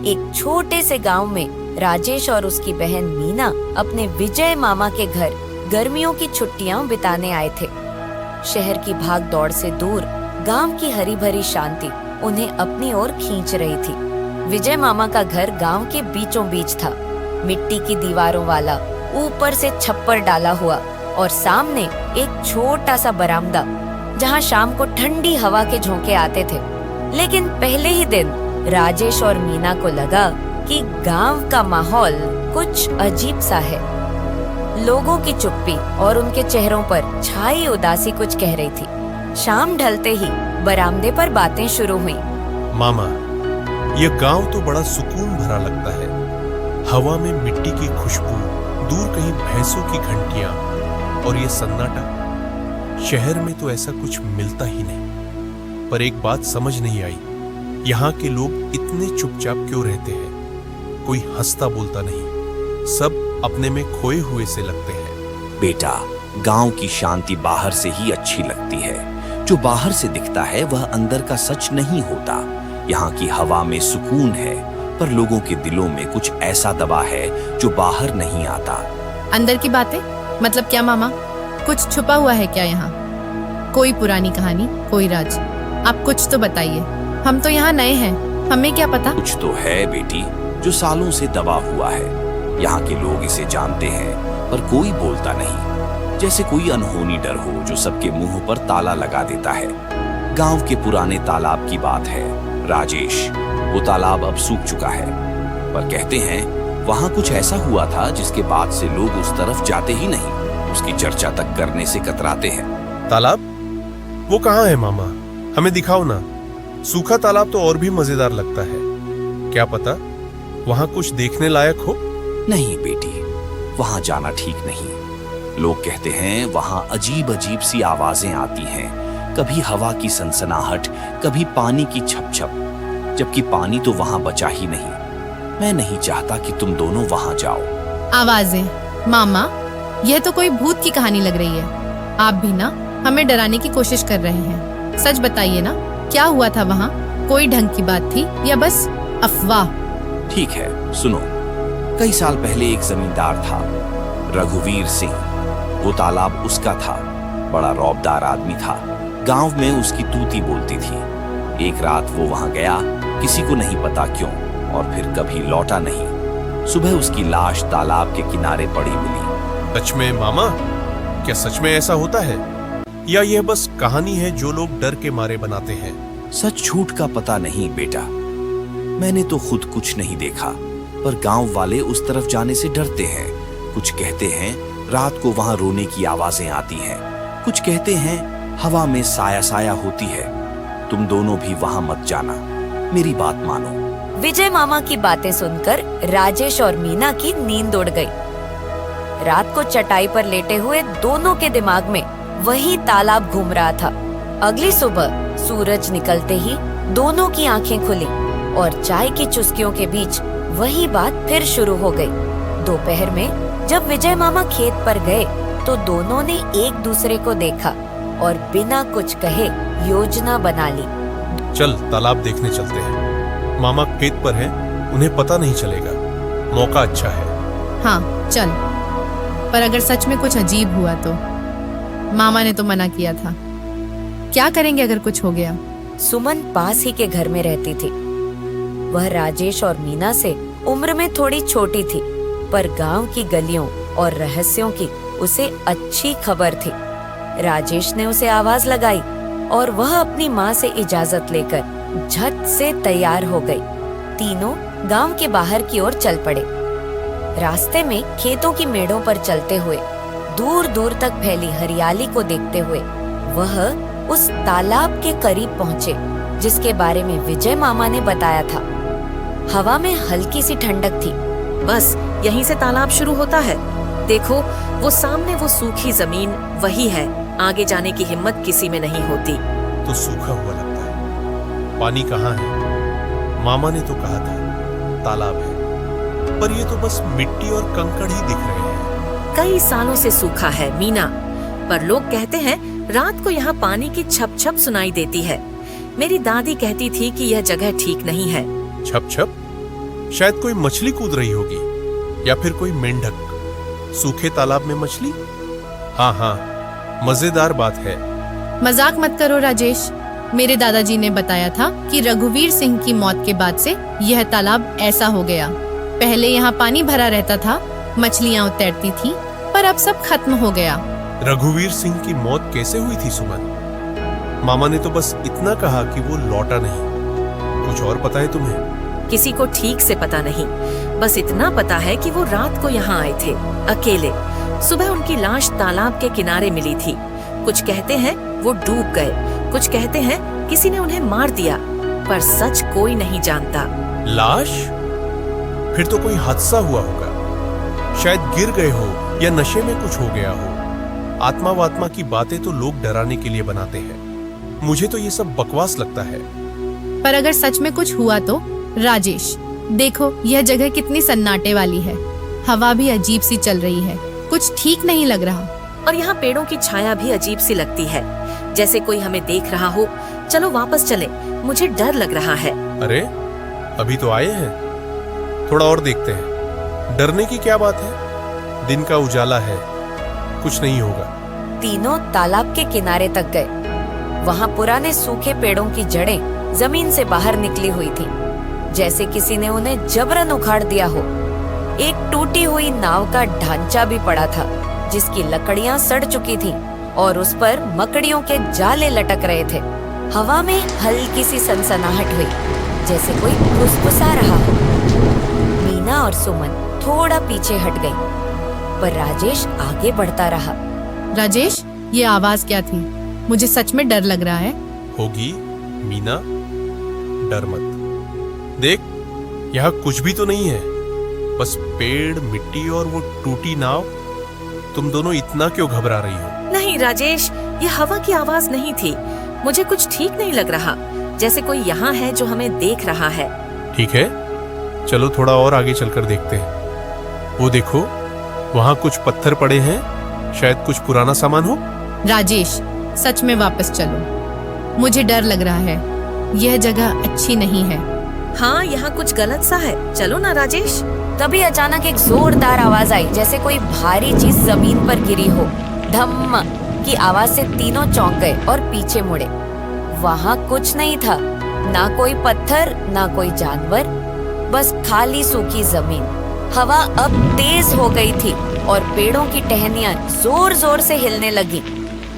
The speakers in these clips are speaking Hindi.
एक छोटे से गांव में राजेश और उसकी बहन मीना अपने विजय मामा के घर गर्मियों की छुट्टियां बिताने आए थे। शहर की भाग दौड़ से दूर गांव की हरी भरी शांति उन्हें अपनी ओर खींच रही थी। विजय मामा का घर गांव के बीचों बीच था, मिट्टी की दीवारों वाला, ऊपर से छप्पर डाला हुआ और सामने एक छोटा सा बरामदा जहां शाम को ठंडी हवा के झोंके आते थे। लेकिन पहले ही दिन राजेश और मीना को लगा कि गांव का माहौल कुछ अजीब सा है। लोगों की चुप्पी और उनके चेहरों पर छाई उदासी कुछ कह रही थी। शाम ढलते ही बरामदे पर बातें शुरू हुई। मामा, ये गांव तो बड़ा सुकून भरा लगता है। हवा में मिट्टी की खुशबू, दूर कहीं भैंसों की घंटियां और ये सन्नाटा। शहर में तो ऐसा कुछ मिलता ही नहीं। पर एक बात समझ नहीं आई, यहाँ के लोग इतने चुपचाप क्यों रहते हैं? कोई हंसता बोलता नहीं, सब अपने में खोए हुए से लगते हैं। बेटा, गांव की शांति बाहर से ही अच्छी लगती है। जो बाहर से दिखता है वह अंदर का सच नहीं होता। यहाँ की हवा में सुकून है, पर लोगों के दिलों में कुछ ऐसा दबा है जो बाहर नहीं आता। अंदर की बातें मतलब क्या मामा? कुछ छुपा हुआ है क्या यहाँ? कोई पुरानी कहानी, कोई राज? आप कुछ तो बताइए। हम तो यहाँ नए हैं, हमें क्या पता। कुछ तो है बेटी, जो सालों से दबा हुआ है। यहाँ के लोग इसे जानते हैं, पर कोई बोलता नहीं। जैसे कोई अनहोनी डर हो जो सबके मुंह पर ताला लगा देता है। गांव के पुराने तालाब की बात है राजेश। वो तालाब अब सूख चुका है, पर कहते हैं वहां कुछ ऐसा हुआ था जिसके बाद से लोग उस तरफ जाते ही नहीं। उसकी चर्चा तक करने से कतराते हैं। तालाब? वो कहाँ है मामा? हमें दिखाओ ना। सूखा तालाब तो और भी मजेदार लगता है। क्या पता वहां कुछ देखने लायक हो? नहीं बेटी, वहां जाना ठीक नहीं। लोग कहते हैं वहां अजीब अजीब सी आवाजें आती हैं। कभी हवा की सनसनाहट, कभी पानी की छप-छप, जबकि पानी तो वहां बचा ही नहीं। मैं नहीं चाहता कि तुम दोनों वहां जाओ। आवाजें? मामा, यह तो कोई भूत की कहानी लग रही है। आप भी ना हमें डराने की कोशिश कर रहे हैं। सच बताइए ना, क्या हुआ था वहाँ? कोई ढंग की बात थी या बस अफवाह? ठीक है, सुनो। कई साल पहले एक जमींदार था, रघुवीर सिंह। वो तालाब उसका था। बड़ा रौबदार आदमी था। गांव में उसकी तूती बोलती थी। एक रात वो वहां गया, किसी को नहीं पता क्यों, और फिर कभी लौटा नहीं। सुबह उसकी लाश तालाब के किनारे पड़ी मिली। सच में मामा? क्या सच में ऐसा होता है, या यह बस कहानी है जो लोग डर के मारे बनाते हैं? सच झूठ का पता नहीं बेटा। मैंने तो खुद कुछ नहीं देखा, पर गांव वाले उस तरफ जाने से डरते हैं। कुछ कहते हैं रात को वहां रोने की आवाजें आती हैं। कुछ कहते हैं हवा में साया साया होती है। तुम दोनों भी वहां मत जाना, मेरी बात मानो। विजय मामा की बातें सुनकर राजेश और मीना की नींद उड़ गई। रात को चटाई पर लेटे हुए दोनों के दिमाग में वही तालाब घूम रहा था। अगली सुबह सूरज निकलते ही दोनों की आंखें खुली और चाय की चुस्कियों के बीच वही बात फिर शुरू हो गई। दोपहर में जब विजय मामा खेत पर गए तो दोनों ने एक दूसरे को देखा और बिना कुछ कहे योजना बना ली। चल तालाब देखने चलते हैं। मामा खेत पर हैं, उन्हें पता नहीं चलेगा। मौका अच्छा है। हाँ चल, पर अगर सच में कुछ अजीब हुआ तो? मामा ने तो मना किया था। क्या करेंगे अगर कुछ हो गया? सुमन पास ही के घर में रहती थी। वह राजेश और मीना से उम्र में थोड़ी छोटी थी, पर गांव की गलियों और रहस्यों की उसे अच्छी खबर थी। राजेश ने उसे आवाज लगाई और वह अपनी माँ से इजाजत लेकर झट से तैयार हो गई। तीनों गांव के बाहर की ओर चल पड़े। रास्ते में खेतों की मेड़ों पर चलते हुए, दूर दूर तक फैली हरियाली को देखते हुए वह उस तालाब के करीब पहुँचे जिसके बारे में विजय मामा ने बताया था। हवा में हल्की सी ठंडक थी। बस यहीं से तालाब शुरू होता है। देखो, वो सामने वो सूखी जमीन वही है। आगे जाने की हिम्मत किसी में नहीं होती। तो सूखा हुआ लगता है। पानी कहाँ है? मामा ने तो कहा था तालाब है, पर ये तो बस मिट्टी और कंकड़ ही दिख रहे हैं। कई सालों से सूखा है मीना, पर लोग कहते हैं रात को यहाँ पानी की छप छप सुनाई देती है। मेरी दादी कहती थी कि यह जगह ठीक नहीं है। छप छप? शायद कोई मछली कूद रही होगी या फिर कोई मेंढक। सूखे तालाब में मछली? हाँ हाँ, मजेदार बात है। मजाक मत करो राजेश। मेरे दादाजी ने बताया था कि रघुवीर सिंह की मौत के बाद से यह तालाब ऐसा हो गया। पहले यहाँ पानी भरा रहता था, मछलियाँ उतरती थी, पर अब सब खत्म हो गया। रघुवीर सिंह की मौत कैसे हुई थी सुमन? मामा ने तो बस इतना कहा कि वो लौटा नहीं। कुछ और पता है तुम्हें? किसी को ठीक से पता नहीं, बस इतना पता है कि वो रात को यहाँ आए थे अकेले। सुबह उनकी लाश तालाब के किनारे मिली थी। कुछ कहते हैं वो डूब गए, कुछ कहते हैं किसी ने उन्हें मार दिया, पर सच कोई नहीं जानता। लाश? फिर तो कोई हादसा हुआ होगा। शायद गिर गए हो या नशे में कुछ हो गया हो। आत्मा वात्मा की बातें तो लोग डराने के लिए बनाते हैं। मुझे तो ये सब बकवास लगता है। पर अगर सच में कुछ हुआ तो राजेश, देखो यह जगह कितनी सन्नाटे वाली है। हवा भी अजीब सी चल रही है, कुछ ठीक नहीं लग रहा। और यहाँ पेड़ों की छाया भी अजीब सी लगती है, जैसे कोई हमें देख रहा हो। चलो वापस चले, मुझे डर लग रहा है। अरे अभी तो आए हैं, थोड़ा और देखते हैं। डरने की क्या बात है? दिन का उजाला है, कुछ नहीं होगा। तीनों तालाब के किनारे तक गए। वहाँ पुराने सूखे पेड़ों की जड़ें जमीन से बाहर निकली हुई थी, जैसे किसी ने उन्हें जबरन उखाड़ दिया हो। एक टूटी हुई नाव का ढांचा भी पड़ा था, जिसकी लकड़ियां सड़ चुकी थीं और उस पर मकड़ियों के जाले लटक रहे थे। हवा में हल्की सी सनसनाहट हुई, जैसे कोई फुसफुसा रहा हो। मीना और सुमन थोड़ा पीछे हट गई, पर राजेश आगे बढ़ता रहा। राजेश, ये आवाज क्या थी? मुझे सच में डर लग रहा है। होगी मीना, डर मत। देख, यहाँ कुछ भी तो नहीं है, बस पेड़, मिट्टी और वो टूटी नाव। तुम दोनों इतना क्यों घबरा रही हो? नहीं राजेश, ये हवा की आवाज नहीं थी। मुझे कुछ ठीक नहीं लग रहा, जैसे कोई यहाँ है जो हमें देख रहा है। ठीक है, चलो थोड़ा और आगे चलकर देखते हैं। वो देखो, वहाँ कुछ पत्थर पड़े हैं, शायद कुछ पुराना सामान हो। राजेश, सच में वापस चलो, मुझे डर लग रहा है। यह जगह अच्छी नहीं है। हाँ, यहाँ कुछ गलत सा है। चलो ना राजेश। तभी अचानक एक जोरदार आवाज आई, जैसे कोई भारी चीज जमीन पर गिरी हो। धम्म की आवाज से तीनों चौंक गए और पीछे मुड़े। वहाँ कुछ नहीं था, ना कोई पत्थर, ना कोई जानवर, बस खाली सूखी जमीन। हवा अब तेज हो गई थी और पेड़ों की टहनियां जोर जोर से हिलने लगी।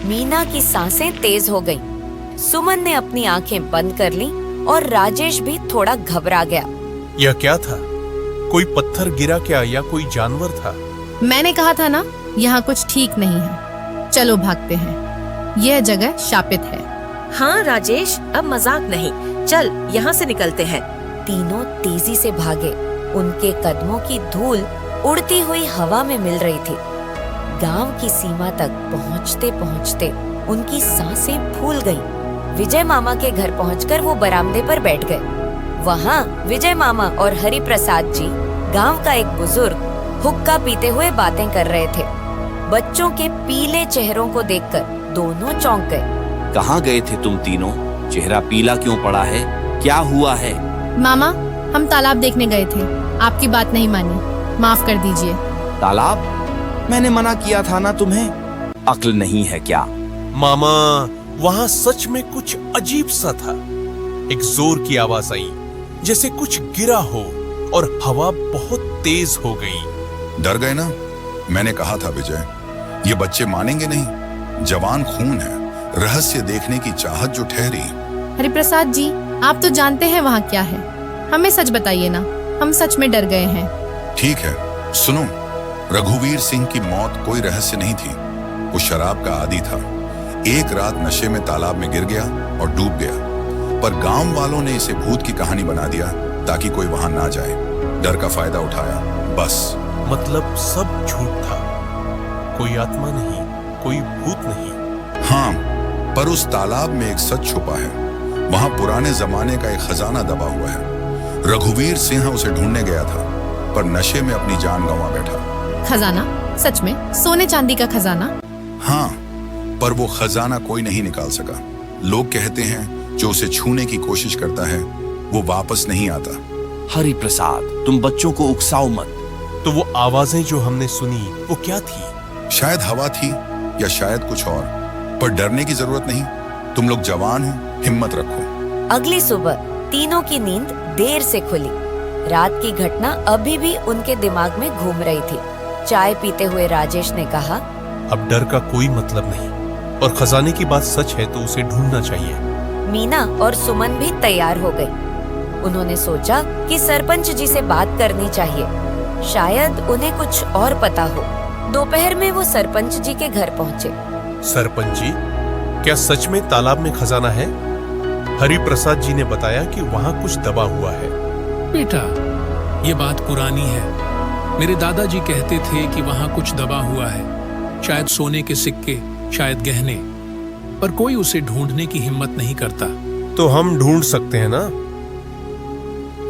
मीना की सांसें तेज हो गईं। सुमन ने अपनी आंखें बंद कर ली और राजेश भी थोड़ा घबरा गया। यह क्या था? कोई पत्थर गिरा क्या या कोई जानवर था? मैंने कहा था ना, यहाँ कुछ ठीक नहीं है। चलो भागते हैं, यह जगह शापित है। हाँ राजेश, अब मजाक नहीं, चल यहाँ से निकलते हैं। तीनों तेजी से भागे। उनके कदमों की धूल उड़ती हुई हवा में मिल रही थी। गांव की सीमा तक पहुंचते पहुंचते उनकी सांसें फूल गईं। विजय मामा के घर पहुंचकर वो बरामदे पर बैठ गए। वहाँ विजय मामा और हरि प्रसाद जी, गांव का एक बुजुर्ग, हुक्का पीते हुए बातें कर रहे थे। बच्चों के पीले चेहरों को देखकर दोनों चौंक गए। कहाँ गए थे तुम तीनों? चेहरा पीला क्यों पड़ा है? क्या हुआ है? मामा, हम तालाब देखने गए थे, आपकी बात नहीं मानी, माफ कर दीजिए। तालाब? मैंने मना किया था ना तुम्हें। अक्ल नहीं है क्या? मामा, वहाँ सच में कुछ अजीब सा था। एक जोर की आवाज आई, जैसे कुछ गिरा हो, और हवा बहुत तेज हो गई। डर गए ना? मैंने कहा था विजय, ये बच्चे मानेंगे नहीं। जवान खून है, रहस्य देखने की चाहत जो ठहरी। हरिप्रसाद जी, आप तो जानते हैं वहाँ क्या है, हमें सच बताइए ना, हम सच में डर गए हैं। ठीक है, सुनो। रघुवीर सिंह की मौत कोई रहस्य नहीं थी। वो शराब का आदी था। एक रात नशे में तालाब में गिर गया और डूब गया, पर गांव वालों ने इसे भूत की कहानी बना दिया ताकि कोई वहां ना जाए। डर का फायदा उठाया, बस। मतलब सब झूठ था? कोई आत्मा नहीं, कोई भूत नहीं? हाँ, पर उस तालाब में एक सच छुपा है। वहां पुराने जमाने का एक खजाना दबा हुआ है। रघुवीर सिंह उसे ढूंढने गया था, पर नशे में अपनी जान गंवा बैठा। खजाना? सच में? सोने चांदी का खजाना? हाँ, पर वो खजाना कोई नहीं निकाल सका। लोग कहते हैं जो उसे छूने की कोशिश करता है वो वापस नहीं आता। हरि प्रसाद, तुम बच्चों को उकसाओ मत। तो वो आवाजें जो हमने सुनी वो क्या थी? शायद हवा थी या शायद कुछ और, पर डरने की जरूरत नहीं। तुम लोग जवान हो, हिम्मत रखो। अगली सुबह तीनों की नींद देर से खुली। रात की घटना अभी भी उनके दिमाग में घूम रही थी। चाय पीते हुए राजेश ने कहा, अब डर का कोई मतलब नहीं, और खजाने की बात सच है तो उसे ढूंढना चाहिए। मीना और सुमन भी तैयार हो गई। उन्होंने सोचा कि सरपंच जी से बात करनी चाहिए, शायद उन्हें कुछ और पता हो। दोपहर में वो सरपंच जी के घर पहुंचे। सरपंच जी, क्या सच में तालाब में खजाना है? हरि प्रसाद जी ने बताया कि वहाँ कुछ दबा हुआ है। बेटा, ये बात पुरानी है। मेरे दादाजी कहते थे कि वहां कुछ दबा हुआ है, शायद सोने के सिक्के, शायद गहने, पर कोई उसे ढूंढने की हिम्मत नहीं करता। तो हम ढूंढ सकते हैं ना?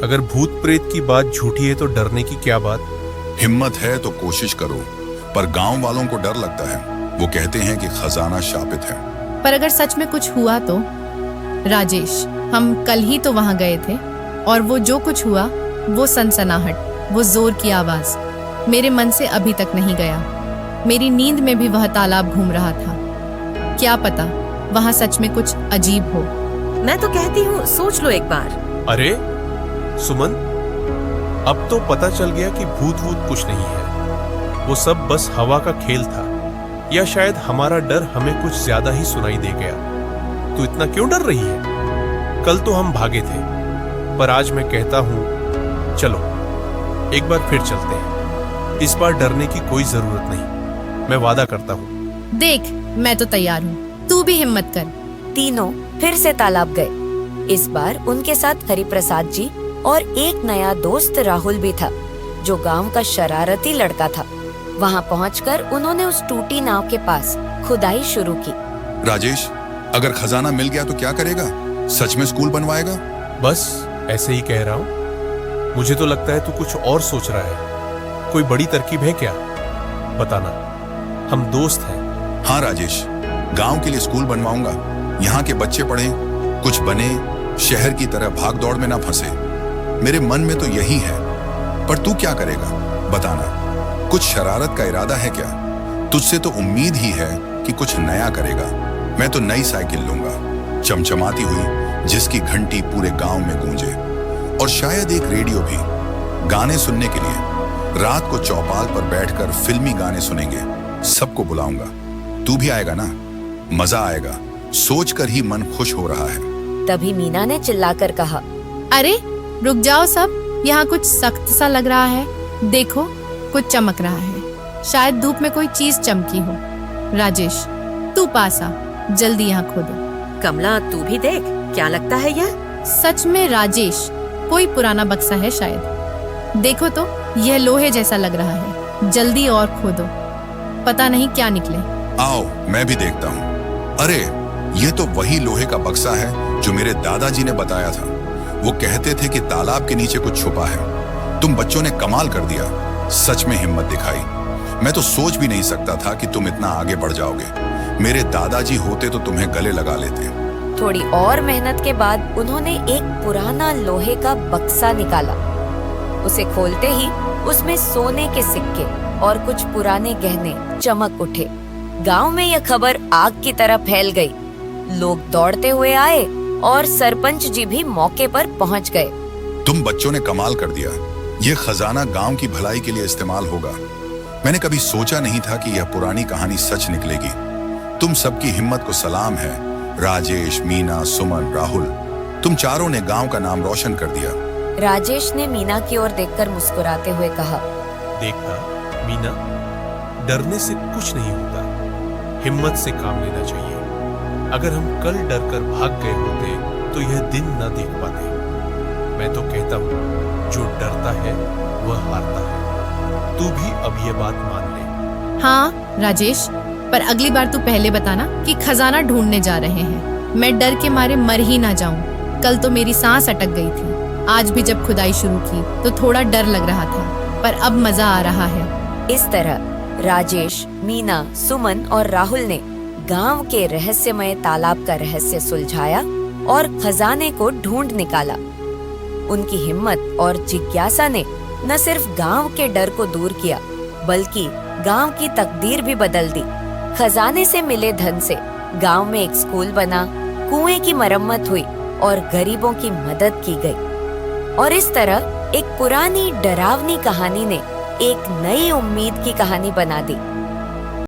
अगर भूत प्रेत की बात झूठी है तो डरने की क्या बात? हिम्मत है तो कोशिश करो, पर गांव वालों को डर लगता है। वो कहते हैं कि खजाना शापित है। पर अगर सच में कुछ हुआ तो? राजेश, हम कल ही तो वहां गए थे, और वो जो कुछ हुआ, वो सनसनाहट, वो जोर की आवाज मेरे मन से अभी तक नहीं गया। मेरी नींद में भी वह तालाब घूम रहा था। क्या पता वहां सच में कुछ अजीब हो। मैं तो कहती हूँ सोच लो एक बार। अरे सुमन, अब तो पता चल गया कि भूत वूत कुछ नहीं है। वो सब बस हवा का खेल था, या शायद हमारा डर हमें कुछ ज्यादा ही सुनाई दे गया। तू इतना क्यों डर रही है? कल तो हम भागे थे, पर आज मैं कहता हूँ चलो एक बार फिर चलते हैं। इस बार डरने की कोई जरूरत नहीं, मैं वादा करता हूँ। देख, मैं तो तैयार हूँ, तू भी हिम्मत कर। तीनों फिर से तालाब गए। इस बार उनके साथ हरिप्रसाद जी और एक नया दोस्त राहुल भी था, जो गांव का शरारती लड़का था। वहां पहुंचकर उन्होंने उस टूटी नाव के पास खुदाई शुरू की। राजेश, अगर खजाना मिल गया तो क्या करेगा? सच में स्कूल बनवाएगा? बस ऐसे ही कह रहा हूँ। मुझे तो लगता है तू कुछ और सोच रहा है। कोई बड़ी तरकीब है क्या? बताना, हम दोस्त हैं। हाँ राजेश, गांव के लिए स्कूल बनवाऊंगा। यहाँ के बच्चे पढ़ें, कुछ बने, शहर की तरह भाग दौड़ में ना फंसे। मेरे मन में तो यही है, पर तू क्या करेगा? बताना, कुछ शरारत का इरादा है क्या? तुझसे तो उम्मीद ही है कि कुछ नया करेगा। मैं तो नई साइकिल लूंगा, चमचमाती हुई, जिसकी घंटी पूरे गांव में गूंजे, और शायद एक रेडियो भी। गाने सुनने के लिए रात को चौपाल पर बैठकर फिल्मी गाने सुनेंगे। सबको बुलाऊंगा, तू भी आएगा ना? मजा आएगा, सोचकर ही मन खुश हो रहा है। तभी मीना ने चिल्लाकर कहा, अरे रुक जाओ सब, यहाँ कुछ सख्त सा लग रहा है। देखो, कुछ चमक रहा है, शायद धूप में कोई चीज चमकी हो। राजेश, तू पास आ, जल्दी यहाँ खोदो। कमला, तू भी देख, क्या लगता है यह? सच में राजेश, कोई पुराना बक्सा है शायद। देखो तो, यह लोहे जैसा लग रहा है। जल्दी और खोदो, पता नहीं क्या निकले। आओ, मैं भी देखता हूँ। अरे, ये तो वही लोहे का बक्सा है जो मेरे दादाजी ने बताया था। वो कहते थे कि तालाब के नीचे कुछ छुपा है। तुम बच्चों ने कमाल कर दिया, सच में हिम्मत दिखाई। मैं तो सोच भी नहीं सकता था कि तुम इतना आगे बढ़ जाओगे। मेरे दादाजी होते तो तुम्हें गले लगा लेते। थोड़ी और मेहनत के बाद उन्होंने एक पुराना लोहे का बक्सा निकाला। उसे खोलते ही उसमें सोने के सिक्के और कुछ पुराने गहने चमक उठे। गांव में यह खबर आग की तरह फैल गई। लोग दौड़ते हुए आए और सरपंच जी भी मौके पर पहुंच गए। तुम बच्चों ने कमाल कर दिया। ये खजाना गांव की भलाई के लिए इस्तेमाल होगा। मैंने कभी सोचा नहीं था कि यह पुरानी कहानी सच निकलेगी। तुम सबकी हिम्मत को सलाम है। राजेश, मीना, सुमन, राहुल, तुम चारों ने गांव का नाम रोशन कर दिया। राजेश ने मीना की ओर देखकर मुस्कुराते हुए कहा, देखा मीना, डरने से कुछ नहीं होता, हिम्मत से काम लेना चाहिए। अगर हम कल डर कर भाग गए होते तो यह दिन न देख पाते। मैं तो कहता हूँ, जो डरता है वह हारता है। तू भी अब ये बात मान ले। हाँ राजेश, पर अगली बार तू पहले बताना कि खजाना ढूंढने जा रहे हैं। मैं डर के मारे मर ही ना जाऊं। कल तो मेरी सांस अटक गई थी। आज भी जब खुदाई शुरू की तो थोड़ा डर लग रहा था, पर अब मजा आ रहा है। इस तरह राजेश, मीना, सुमन और राहुल ने गांव के रहस्यमय तालाब का रहस्य सुलझाया और खजाने को ढूंढ निकाला। उनकी हिम्मत और जिज्ञासा ने न सिर्फ गांव के डर को दूर किया, बल्कि गांव की तकदीर भी बदल दी। खजाने से मिले धन से गांव में एक स्कूल बना, कुएं की मरम्मत हुई और गरीबों की मदद की गई। और इस तरह एक पुरानी डरावनी कहानी ने एक नई उम्मीद की कहानी बना दी।